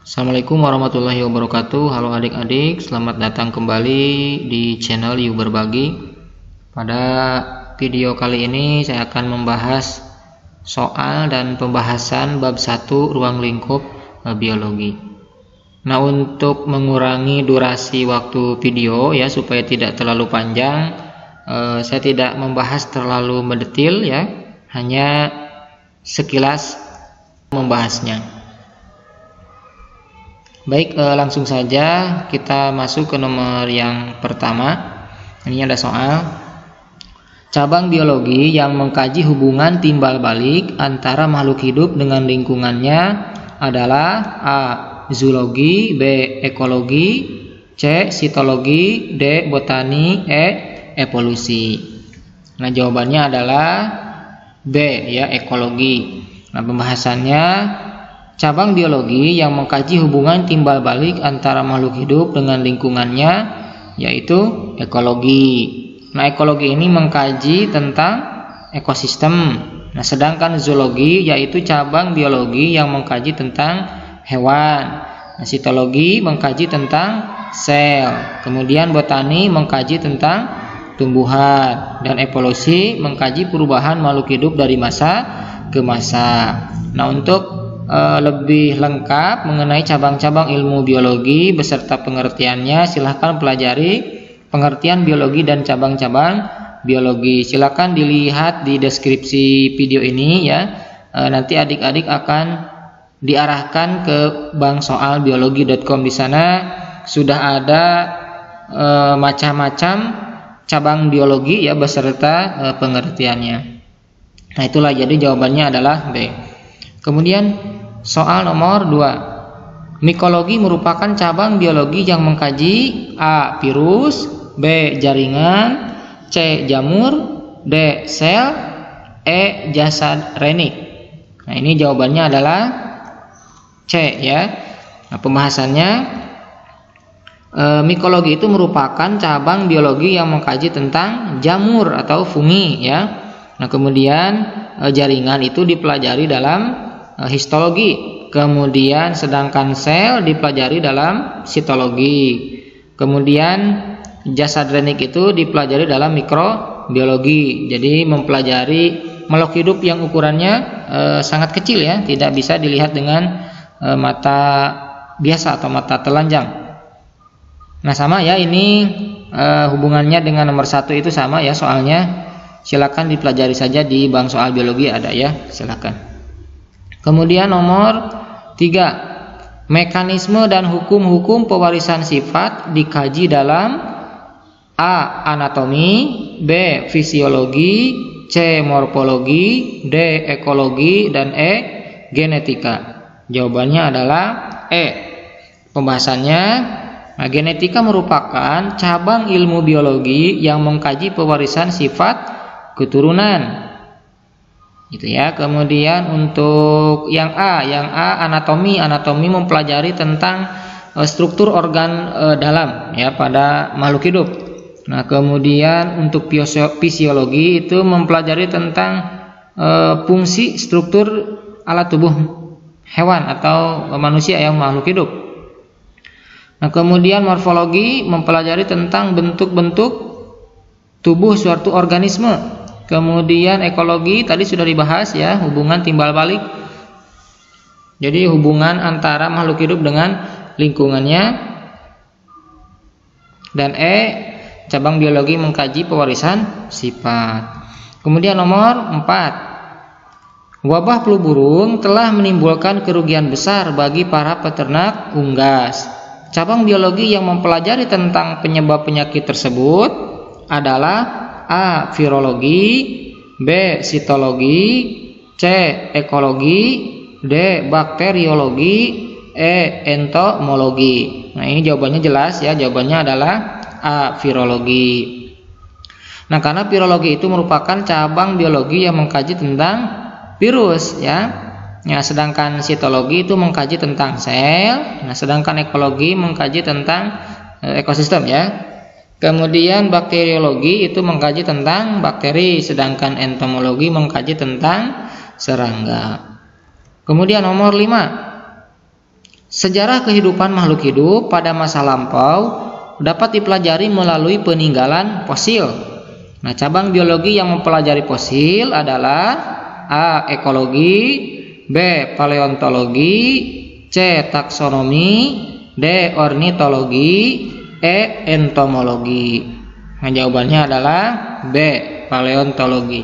Assalamualaikum warahmatullahi wabarakatuh. Halo adik-adik, selamat datang kembali di channel Yuk Berbagi. Pada video kali ini saya akan membahas soal dan pembahasan bab 1 ruang lingkup biologi. Nah, untuk mengurangi durasi waktu video ya supaya tidak terlalu panjang, saya tidak membahas terlalu mendetil ya, hanya sekilas membahasnya. Baik, langsung saja kita masuk ke nomor yang pertama. Ini ada soal. Cabang biologi yang mengkaji hubungan timbal balik antara makhluk hidup dengan lingkungannya adalah A. Zoologi, B. Ekologi, C. Sitologi, D. Botani, E. Evolusi. Nah, jawabannya adalah B ya, ekologi. Nah, pembahasannya, cabang biologi yang mengkaji hubungan timbal balik antara makhluk hidup dengan lingkungannya yaitu ekologi. Nah, ekologi ini mengkaji tentang ekosistem. Nah, sedangkan zoologi yaitu cabang biologi yang mengkaji tentang hewan. Nah, sitologi mengkaji tentang sel. Kemudian botani mengkaji tentang tumbuhan, dan evolusi mengkaji perubahan makhluk hidup dari masa ke masa. Nah, untuk lebih lengkap mengenai cabang-cabang ilmu biologi beserta pengertiannya, silahkan pelajari pengertian biologi dan cabang-cabang biologi. Silahkan dilihat di deskripsi video ini ya. Nanti adik-adik akan diarahkan ke banksoalbiologi.com. Di sana sudah ada macam-macam cabang biologi ya beserta pengertiannya. Nah, itulah, jadi jawabannya adalah B. Kemudian soal nomor 2. Mikologi merupakan cabang biologi yang mengkaji A. virus, B. jaringan, C. jamur, D. sel, E. jasad renik. Nah, ini jawabannya adalah C ya. Nah, pembahasannya, mikologi itu merupakan cabang biologi yang mengkaji tentang jamur atau fungi ya. Nah, kemudian jaringan itu dipelajari dalam histologi. Kemudian sedangkan sel dipelajari dalam sitologi. Kemudian jasad renik itu dipelajari dalam mikrobiologi. Jadi mempelajari makhluk hidup yang ukurannya sangat kecil ya, tidak bisa dilihat dengan mata biasa atau mata telanjang. Nah, sama ya, ini hubungannya dengan nomor 1 itu sama ya soalnya. Silakan dipelajari saja di bank soal biologi, ada ya, silakan. Kemudian nomor 3. Mekanisme dan hukum-hukum pewarisan sifat dikaji dalam A. anatomi, B. fisiologi, C. morfologi, D. ekologi, dan E. genetika. Jawabannya adalah E. Pembahasannya, nah, genetika merupakan cabang ilmu biologi yang mengkaji pewarisan sifat keturunan gitu ya. Kemudian untuk yang A anatomi mempelajari tentang struktur organ dalam ya pada makhluk hidup. Nah, kemudian untuk fisiologi itu mempelajari tentang fungsi struktur alat tubuh hewan atau manusia yang makhluk hidup. Nah, kemudian morfologi mempelajari tentang bentuk-bentuk tubuh suatu organisme. Kemudian ekologi tadi sudah dibahas ya, hubungan timbal balik. Jadi hubungan antara makhluk hidup dengan lingkungannya. Dan E, cabang biologi mengkaji pewarisan sifat. Kemudian nomor 4. Wabah flu burung telah menimbulkan kerugian besar bagi para peternak unggas. Cabang biologi yang mempelajari tentang penyebab penyakit tersebut adalah A. virologi, B. sitologi, C. ekologi, D. bakteriologi, E. entomologi. Nah, ini jawabannya jelas ya, jawabannya adalah A. virologi. Nah, karena virologi itu merupakan cabang biologi yang mengkaji tentang virus ya. Ya, sedangkan sitologi itu mengkaji tentang sel. Nah, sedangkan ekologi mengkaji tentang ekosistem ya. Kemudian bakteriologi itu mengkaji tentang bakteri, sedangkan entomologi mengkaji tentang serangga. Kemudian nomor 5. Sejarah kehidupan makhluk hidup pada masa lampau dapat dipelajari melalui peninggalan fosil. Nah, cabang biologi yang mempelajari fosil adalah A. Ekologi, B. Paleontologi, C. Taksonomi, D. Ornitologi, E. Entomologi. Nah, jawabannya adalah B. Paleontologi.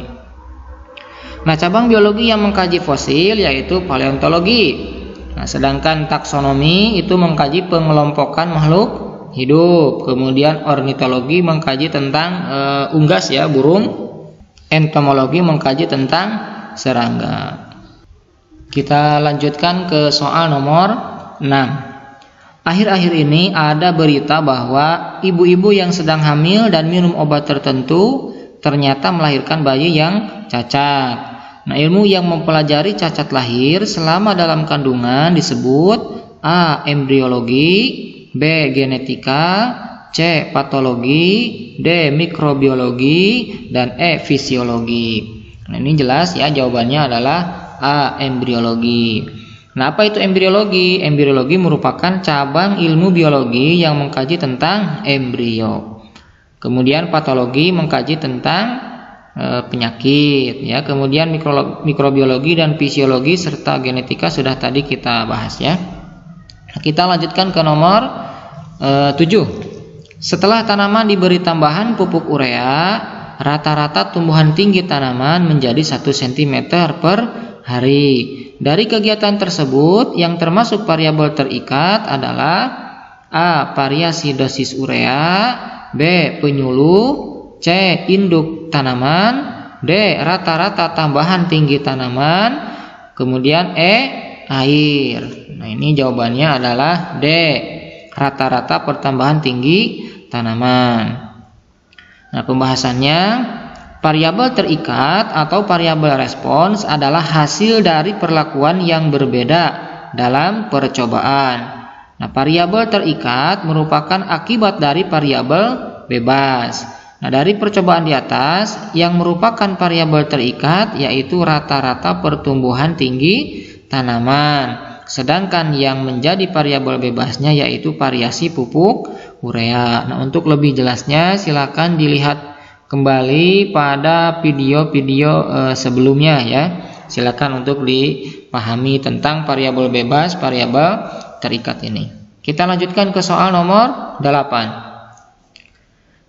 Nah, cabang biologi yang mengkaji fosil yaitu paleontologi. Nah, sedangkan taksonomi itu mengkaji pengelompokan makhluk hidup. Kemudian ornitologi mengkaji tentang unggas ya, burung. Entomologi mengkaji tentang serangga. Kita lanjutkan ke soal nomor 6. Akhir-akhir ini ada berita bahwa ibu-ibu yang sedang hamil dan minum obat tertentu ternyata melahirkan bayi yang cacat. Nah, ilmu yang mempelajari cacat lahir selama dalam kandungan disebut A. Embriologi, B. Genetika, C. Patologi, D. Mikrobiologi, dan E. Fisiologi. Nah, ini jelas ya, jawabannya adalah A. Embriologi. Nah, apa itu embriologi? Embriologi merupakan cabang ilmu biologi yang mengkaji tentang embrio. Kemudian patologi mengkaji tentang penyakit ya. Kemudian mikrobiologi dan fisiologi serta genetika sudah tadi kita bahas ya. Nah, kita lanjutkan ke nomor 7. Setelah tanaman diberi tambahan pupuk urea, rata-rata tumbuhan tinggi tanaman menjadi 1 cm per hari. Dari kegiatan tersebut yang termasuk variabel terikat adalah A. Variasi dosis urea, B. Penyuluh, C. Induk tanaman, D. Rata-rata tambahan tinggi tanaman, kemudian E. Air. Nah, ini jawabannya adalah D. Rata-rata pertambahan tinggi tanaman. Nah, pembahasannya, variabel terikat atau variabel respons adalah hasil dari perlakuan yang berbeda dalam percobaan. Nah, variabel terikat merupakan akibat dari variabel bebas. Nah, dari percobaan di atas, yang merupakan variabel terikat yaitu rata-rata pertumbuhan tinggi tanaman. Sedangkan yang menjadi variabel bebasnya yaitu variasi pupuk urea. Nah, untuk lebih jelasnya silakan dilihat kembali pada video-video sebelumnya ya. Silakan untuk dipahami tentang variabel bebas, variabel terikat ini. Kita lanjutkan ke soal nomor 8.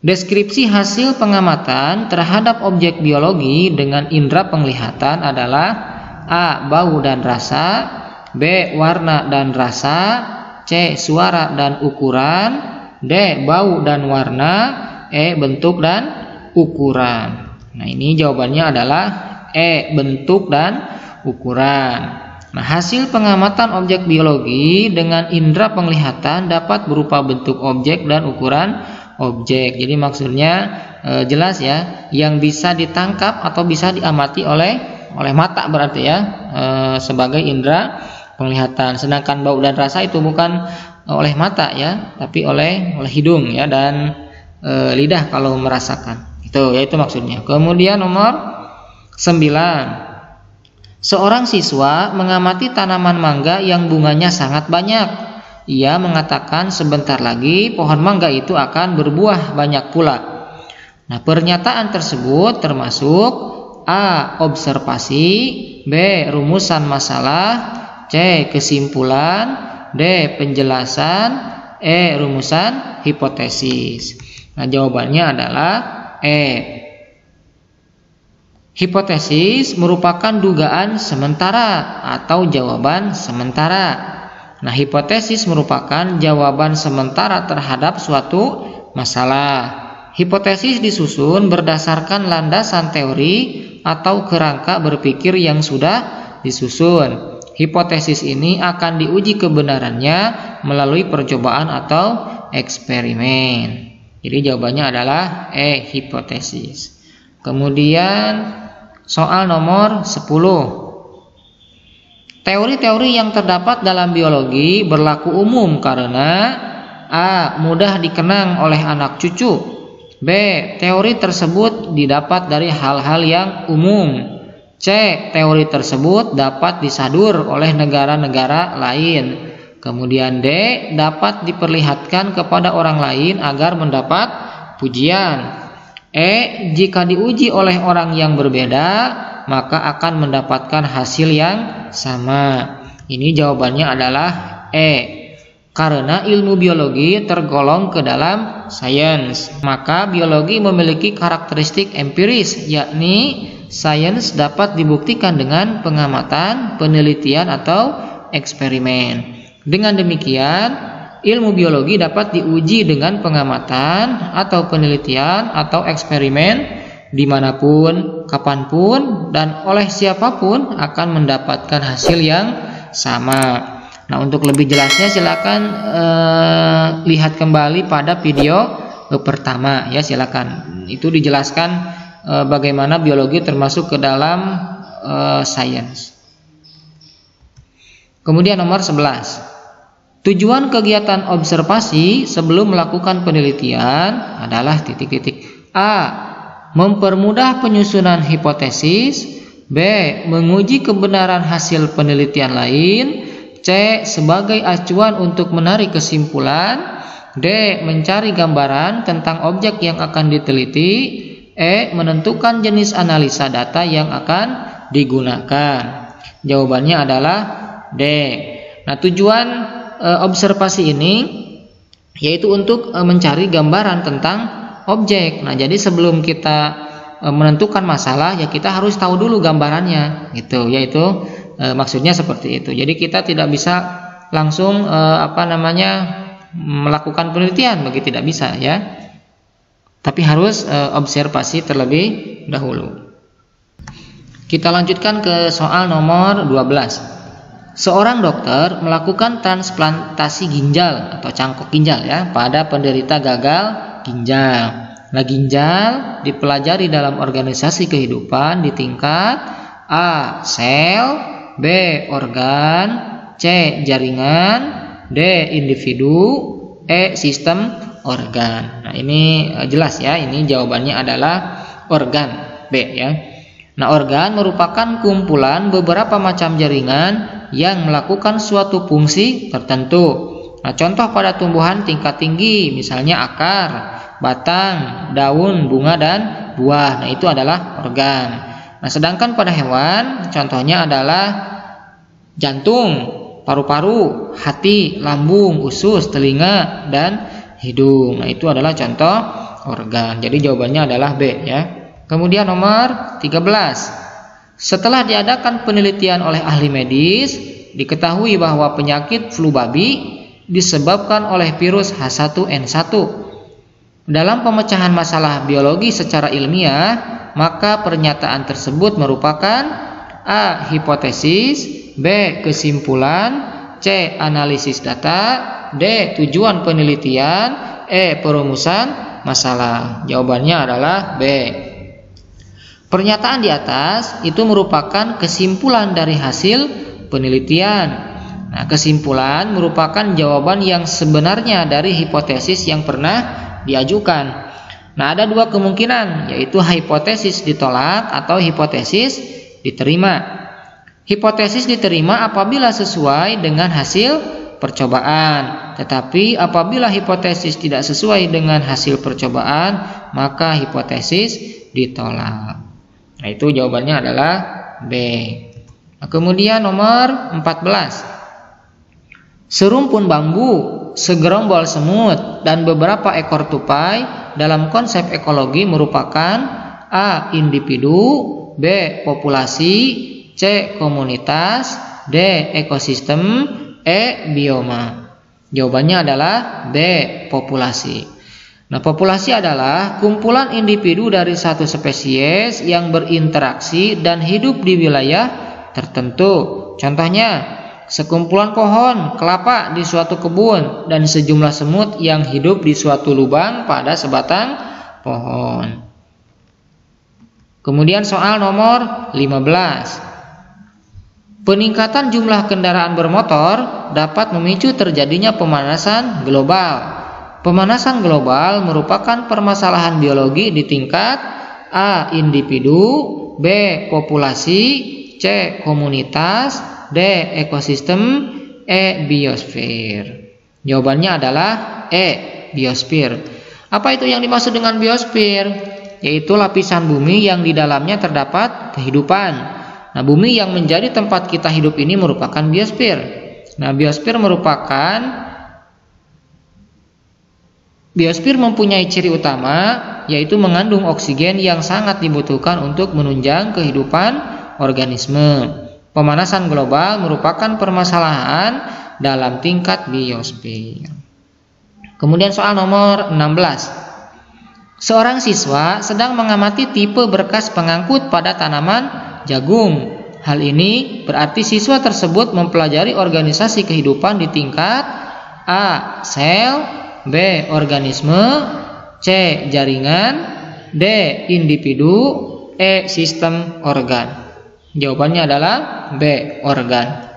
Deskripsi hasil pengamatan terhadap objek biologi dengan indera penglihatan adalah A. Bau dan rasa, B. Warna dan rasa, C. Suara dan ukuran, D. Bau dan warna, E. Bentuk dan ukuran. Nah, ini jawabannya adalah E. Bentuk dan ukuran. Nah, hasil pengamatan objek biologi dengan indera penglihatan dapat berupa bentuk objek dan ukuran objek. Jadi maksudnya jelas ya, yang bisa ditangkap atau bisa diamati oleh mata berarti ya, sebagai indera penglihatan. Sedangkan bau dan rasa itu bukan oleh mata ya, tapi oleh hidung ya, dan lidah kalau merasakan. Itu yaitu maksudnya. Kemudian nomor 9. Seorang siswa mengamati tanaman mangga yang bunganya sangat banyak. Ia mengatakan sebentar lagi pohon mangga itu akan berbuah banyak pula. Nah, pernyataan tersebut termasuk A. Observasi, B. Rumusan masalah, C. Kesimpulan, D. Penjelasan, E. Rumusan hipotesis. Nah, jawabannya adalah E. Hipotesis merupakan dugaan sementara atau jawaban sementara. Nah, hipotesis merupakan jawaban sementara terhadap suatu masalah. Hipotesis disusun berdasarkan landasan teori atau kerangka berpikir yang sudah disusun. Hipotesis ini akan diuji kebenarannya melalui percobaan atau eksperimen. Jadi jawabannya adalah E. Hipotesis. Kemudian soal nomor 10. Teori-teori yang terdapat dalam biologi berlaku umum karena A. Mudah dikenang oleh anak cucu, B. Teori tersebut didapat dari hal-hal yang umum, C. Teori tersebut dapat disadur oleh negara-negara lain. Kemudian D, dapat diperlihatkan kepada orang lain agar mendapat pujian. E, jika diuji oleh orang yang berbeda, maka akan mendapatkan hasil yang sama. Ini jawabannya adalah E. Karena ilmu biologi tergolong ke dalam sains, maka biologi memiliki karakteristik empiris, yakni sains dapat dibuktikan dengan pengamatan, penelitian, atau eksperimen. Dengan demikian, ilmu biologi dapat diuji dengan pengamatan atau penelitian atau eksperimen dimanapun, kapanpun, dan oleh siapapun akan mendapatkan hasil yang sama. Nah, untuk lebih jelasnya silakan lihat kembali pada video pertama ya, silakan. Itu dijelaskan bagaimana biologi termasuk ke dalam sains. Kemudian nomor 11. Tujuan kegiatan observasi sebelum melakukan penelitian adalah titik-titik. A. Mempermudah penyusunan hipotesis. B. Menguji kebenaran hasil penelitian lain. C. Sebagai acuan untuk menarik kesimpulan. D. Mencari gambaran tentang objek yang akan diteliti. E. Menentukan jenis analisa data yang akan digunakan. Jawabannya adalah D. Nah, tujuan observasi ini yaitu untuk mencari gambaran tentang objek. Nah, jadi sebelum kita menentukan masalah ya kita harus tahu dulu gambarannya gitu, yaitu maksudnya seperti itu. Jadi kita tidak bisa langsung melakukan penelitian, bagi tidak bisa ya. Tapi harus observasi terlebih dahulu. Kita lanjutkan ke soal nomor 12. Seorang dokter melakukan transplantasi ginjal atau cangkok ginjal ya pada penderita gagal ginjal. Nah, ginjal dipelajari dalam organisasi kehidupan di tingkat A. Sel, B. Organ, C. Jaringan, D. Individu, E. Sistem organ. Nah, ini jelas ya, ini jawabannya adalah organ, B ya. Nah, organ merupakan kumpulan beberapa macam jaringan yang melakukan suatu fungsi tertentu. Nah, contoh pada tumbuhan tingkat tinggi, misalnya akar, batang, daun, bunga, dan buah. Nah, itu adalah organ. Nah, sedangkan pada hewan, contohnya adalah jantung, paru-paru, hati, lambung, usus, telinga, dan hidung. Nah, itu adalah contoh organ. Jadi jawabannya adalah B ya. Kemudian nomor 13. Setelah diadakan penelitian oleh ahli medis, diketahui bahwa penyakit flu babi disebabkan oleh virus H1N1. Dalam pemecahan masalah biologi secara ilmiah, maka pernyataan tersebut merupakan A. Hipotesis, B. Kesimpulan, C. Analisis data, D. Tujuan penelitian, E. Perumusan masalah. Jawabannya adalah B. Pernyataan di atas itu merupakan kesimpulan dari hasil penelitian. Nah, kesimpulan merupakan jawaban yang sebenarnya dari hipotesis yang pernah diajukan. Nah, ada dua kemungkinan, yaitu hipotesis ditolak atau hipotesis diterima. Hipotesis diterima apabila sesuai dengan hasil percobaan, tetapi apabila hipotesis tidak sesuai dengan hasil percobaan, maka hipotesis ditolak. Nah, itu jawabannya adalah B. Nah, kemudian nomor 14. Serumpun bambu, segerombol semut, dan beberapa ekor tupai dalam konsep ekologi merupakan A. Individu, B. Populasi, C. Komunitas, D. Ekosistem, E. Bioma. Jawabannya adalah B. Populasi. Nah, populasi adalah kumpulan individu dari satu spesies yang berinteraksi dan hidup di wilayah tertentu. Contohnya, sekumpulan pohon kelapa di suatu kebun dan sejumlah semut yang hidup di suatu lubang pada sebatang pohon. Kemudian soal nomor 15. Peningkatan jumlah kendaraan bermotor dapat memicu terjadinya pemanasan global. Pemanasan global merupakan permasalahan biologi di tingkat A. Individu, B. Populasi, C. Komunitas, D. Ekosistem, E. Biosfer. Jawabannya adalah E. Biosfer. Apa itu yang dimaksud dengan biosfer? Yaitu lapisan bumi yang di dalamnya terdapat kehidupan. Nah, bumi yang menjadi tempat kita hidup ini merupakan biosfer. Nah, biosfer mempunyai ciri utama, yaitu mengandung oksigen yang sangat dibutuhkan untuk menunjang kehidupan organisme. Pemanasan global merupakan permasalahan dalam tingkat biosfer. Kemudian soal nomor 16. Seorang siswa sedang mengamati tipe berkas pengangkut pada tanaman jagung. Hal ini berarti siswa tersebut mempelajari organisasi kehidupan di tingkat A. Sel, B. Organisme, C. Jaringan, D. Individu, E. Sistem organ. Jawabannya adalah B. Organ.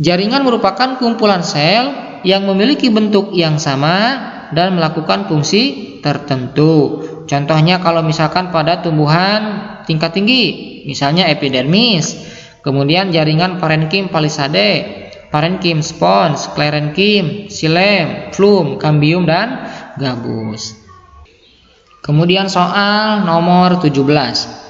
Jaringan merupakan kumpulan sel yang memiliki bentuk yang sama dan melakukan fungsi tertentu. Contohnya kalau misalkan pada tumbuhan tingkat tinggi, misalnya epidermis. Kemudian jaringan parenkim palisade, parenkim spons, sclerenkim, xilem, flum, cambium, dan gabus. Kemudian soal nomor 17.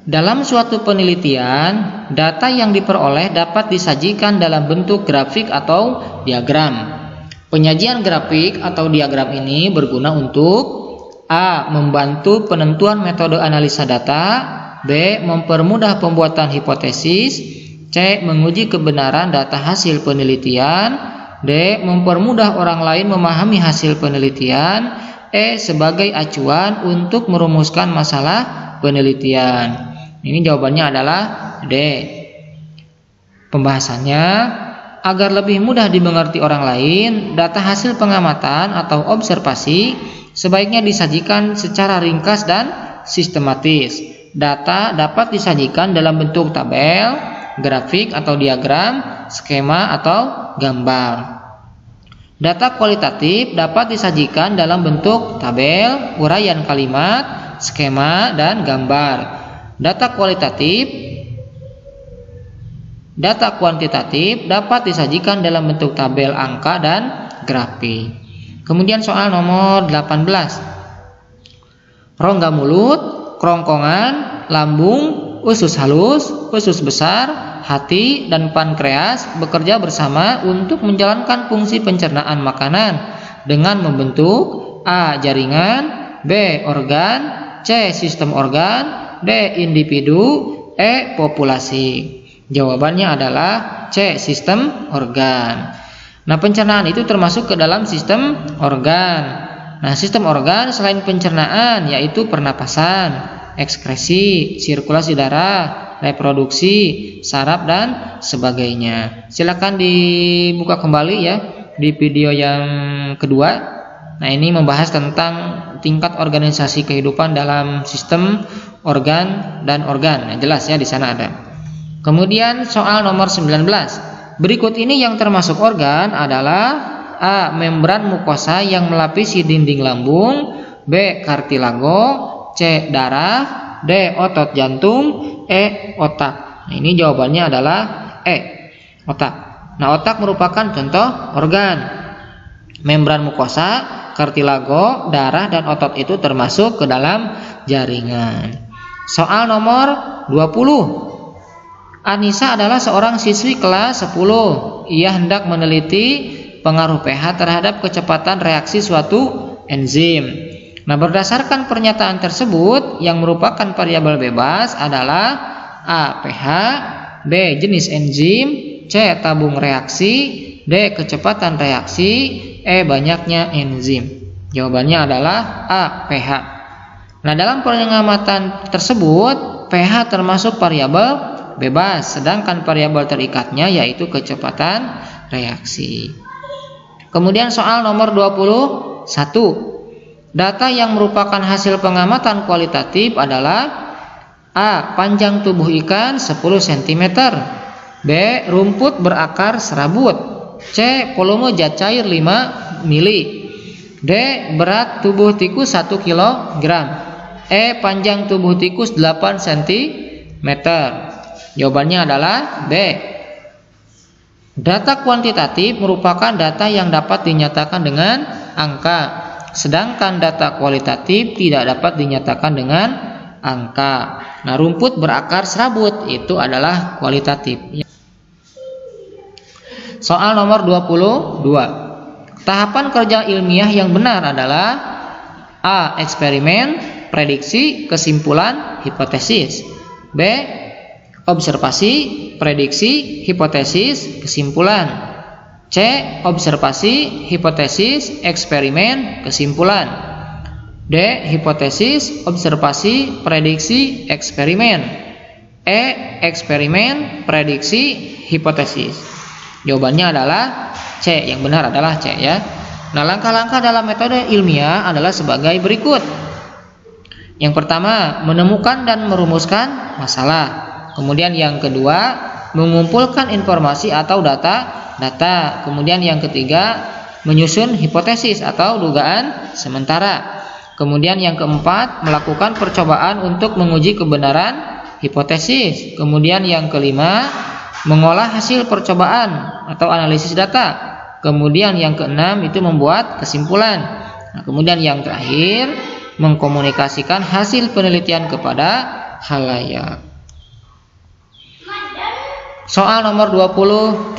Dalam suatu penelitian, data yang diperoleh dapat disajikan dalam bentuk grafik atau diagram. Penyajian grafik atau diagram ini berguna untuk A. Membantu penentuan metode analisa data, B. Mempermudah pembuatan hipotesis, C. Menguji kebenaran data hasil penelitian, D. Mempermudah orang lain memahami hasil penelitian, E. Sebagai acuan untuk merumuskan masalah penelitian. Ini jawabannya adalah D. Pembahasannya, agar lebih mudah dimengerti orang lain, data hasil pengamatan atau observasi sebaiknya disajikan secara ringkas dan sistematis. Data dapat disajikan dalam bentuk tabel, grafik atau diagram, skema atau gambar. Data kualitatif dapat disajikan dalam bentuk tabel, uraian kalimat, skema, dan gambar. Data kuantitatif dapat disajikan dalam bentuk tabel angka dan grafik. Kemudian soal nomor 18. Rongga mulut, kerongkongan, lambung, usus halus, usus besar, hati, dan pankreas bekerja bersama untuk menjalankan fungsi pencernaan makanan dengan membentuk A. Jaringan, B. Organ, C. Sistem organ, D. Individu, E. Populasi. Jawabannya adalah C. Sistem organ. Nah, pencernaan itu termasuk ke dalam sistem organ. Nah, sistem organ selain pencernaan yaitu pernapasan, ekskresi, sirkulasi darah, reproduksi, saraf, dan sebagainya. Silakan dibuka kembali ya di video yang kedua. Nah, ini membahas tentang tingkat organisasi kehidupan dalam sistem organ dan organ. Nah, jelas ya di sana ada. Kemudian soal nomor 19. Berikut ini yang termasuk organ adalah A. Membran mukosa yang melapisi dinding lambung, B. Kartilago, C. Darah, D. Otot jantung, E. Otak. Nah, ini jawabannya adalah E. Otak. Nah, otak merupakan contoh organ. Membran mukosa, kartilago, darah, dan otot itu termasuk ke dalam jaringan. Soal nomor 20. Anissa adalah seorang siswi kelas 10. Ia hendak meneliti pengaruh pH terhadap kecepatan reaksi suatu enzim. Nah, berdasarkan pernyataan tersebut yang merupakan variabel bebas adalah A. pH, B. Jenis enzim, C. Tabung reaksi, D. Kecepatan reaksi, E. Banyaknya enzim. Jawabannya adalah A. pH. Nah, dalam pengamatan tersebut pH termasuk variabel bebas, sedangkan variabel terikatnya yaitu kecepatan reaksi. Kemudian soal nomor 21. Data yang merupakan hasil pengamatan kualitatif adalah A. Panjang tubuh ikan 10 cm, B. Rumput berakar serabut, C. Volume zat cair 5 mili, D. Berat tubuh tikus 1 kg, E. Panjang tubuh tikus 8 cm. Jawabannya adalah B. Data kuantitatif merupakan data yang dapat dinyatakan dengan angka, sedangkan data kualitatif tidak dapat dinyatakan dengan angka. Nah, rumput berakar serabut itu adalah kualitatif. Soal nomor 22. Tahapan kerja ilmiah yang benar adalah A. Eksperimen, prediksi, kesimpulan, hipotesis. B. Observasi, prediksi, hipotesis, kesimpulan. C. Observasi, hipotesis, eksperimen, kesimpulan. D. Hipotesis, observasi, prediksi, eksperimen. E. Eksperimen, prediksi, hipotesis. Jawabannya adalah C. Yang benar adalah C ya. Nah, langkah-langkah dalam metode ilmiah adalah sebagai berikut. Yang pertama, menemukan dan merumuskan masalah. Kemudian yang kedua, mengumpulkan informasi atau data. Kemudian yang ketiga, menyusun hipotesis atau dugaan sementara. Kemudian yang keempat, melakukan percobaan untuk menguji kebenaran hipotesis. Kemudian yang kelima, mengolah hasil percobaan atau analisis data. Kemudian yang keenam itu membuat kesimpulan. Nah, kemudian yang terakhir, mengkomunikasikan hasil penelitian kepada khalayak. Soal nomor 23.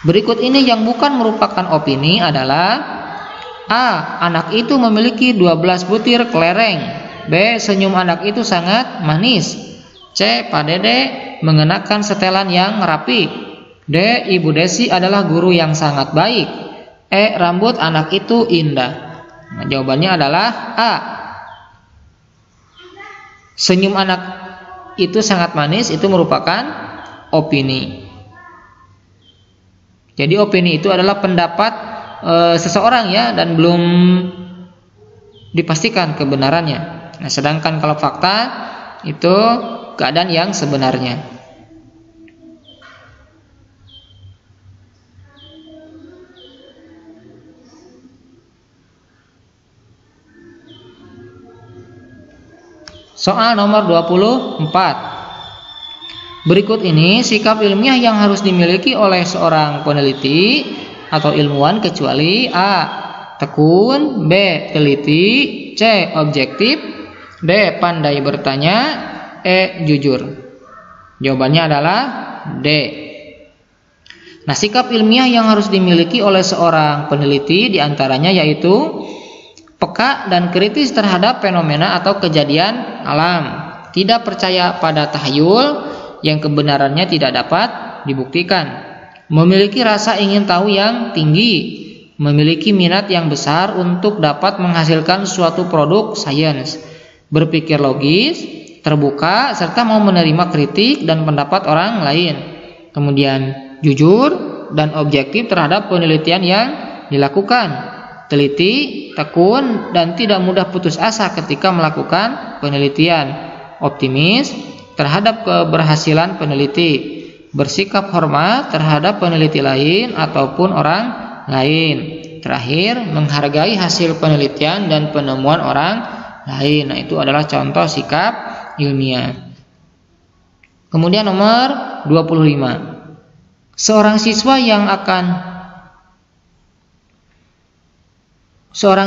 Berikut ini yang bukan merupakan opini adalah A. Anak itu memiliki 12 butir kelereng. B. Senyum anak itu sangat manis. C. Pak Dede mengenakan setelan yang rapi. D. Ibu Desi adalah guru yang sangat baik. E. Rambut anak itu indah. Nah, jawabannya adalah A. Senyum anak itu sangat manis itu merupakan opini. Jadi opini itu adalah pendapat seseorang ya, dan belum dipastikan kebenarannya. Nah, sedangkan kalau fakta itu keadaan yang sebenarnya. Soal nomor 24. Berikut ini sikap ilmiah yang harus dimiliki oleh seorang peneliti atau ilmuwan kecuali A. tekun, B. teliti, C. objektif, D. pandai bertanya, E. jujur. Jawabannya adalah D. Nah, sikap ilmiah yang harus dimiliki oleh seorang peneliti diantaranya yaitu peka dan kritis terhadap fenomena atau kejadian alam, tidak percaya pada tahayul yang kebenarannya tidak dapat dibuktikan, memiliki rasa ingin tahu yang tinggi, memiliki minat yang besar untuk dapat menghasilkan suatu produk sains, berpikir logis, terbuka, serta mau menerima kritik dan pendapat orang lain. Kemudian jujur dan objektif terhadap penelitian yang dilakukan, teliti, tekun, dan tidak mudah putus asa ketika melakukan penelitian, optimis terhadap keberhasilan peneliti, bersikap hormat terhadap peneliti lain ataupun orang lain. Terakhir, menghargai hasil penelitian dan penemuan orang lain. Nah, itu adalah contoh sikap ilmiah. Kemudian nomor 25. Seorang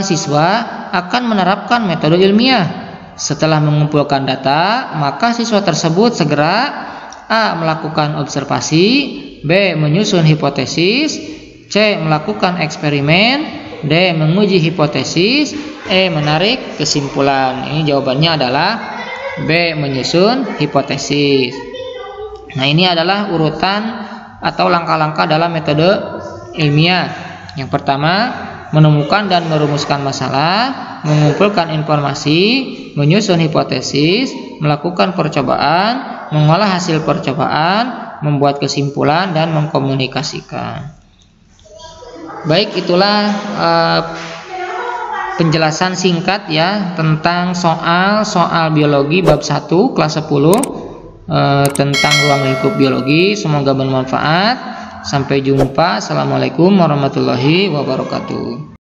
siswa akan menerapkan metode ilmiah. Setelah mengumpulkan data, maka siswa tersebut segera A. melakukan observasi, B. menyusun hipotesis, C. melakukan eksperimen, D. menguji hipotesis, E. menarik kesimpulan. Ini jawabannya adalah B. menyusun hipotesis. Nah, ini adalah urutan atau langkah-langkah dalam metode ilmiah. Yang pertama, menemukan dan merumuskan masalah, mengumpulkan informasi, menyusun hipotesis, melakukan percobaan, mengolah hasil percobaan, membuat kesimpulan, dan mengkomunikasikan. Baik, itulah penjelasan singkat ya tentang soal biologi bab 1 kelas 10 tentang ruang lingkup biologi. Semoga bermanfaat. Sampai jumpa. Assalamualaikum warahmatullahi wabarakatuh.